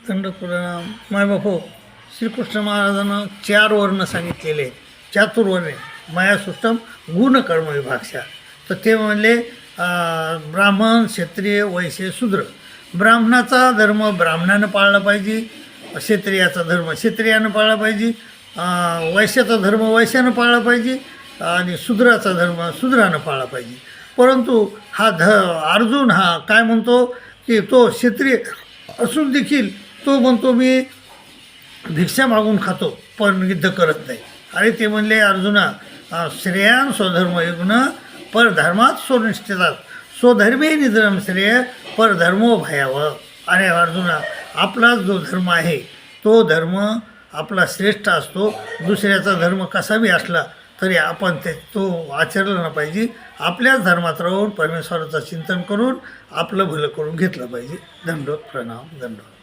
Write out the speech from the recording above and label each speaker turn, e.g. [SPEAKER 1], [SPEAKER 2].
[SPEAKER 1] दंडपुराण मायबाप हो. श्रीकृष्ण महाराजांना 4 वर्ण सांगितलेले, चातुर्वर्णे माया सृष्टम गुणकर्म विभागशा. तर ते म्हणले ब्राह्मण, क्षत्रिय, वैश्य, शूद्र. ब्राह्मणाचा धर्म ब्राह्मणानं पाळला पाहिजे, क्षत्रियाचा धर्म क्षत्रियानं पाळला पाहिजे, वैश्याचा धर्म वैश्यानं पाळला पाहिजे आणि शूद्राचा धर्म शूद्रानं पाळला पाहिजे. परंतु हा अर्जुन हा काय म्हणतो की तो क्षत्रिय असून देखील तो म्हणतो मी भिक्षा मागून खातो पण युद्ध करत नाही. अरे ते म्हणले अर्जुना श्रेयान स्वधर्म युग्न परधर्मात स्वनिष्ठितात स्वधर्मे निधर्म श्रेय परधर्मो भयावह. अरे अर्जुना आपला जो धर्म आहे तो धर्म आपला श्रेष्ठ असतो. दुसऱ्याचा धर्म कसाही असला तरी आपण तो आचरला पाहिजे. आपल्याच धर्मात राहून परमेश्वराचं चिंतन करून आपलं भलं करून घेतलं पाहिजे. दंडोत प्रणाम. दंडोत.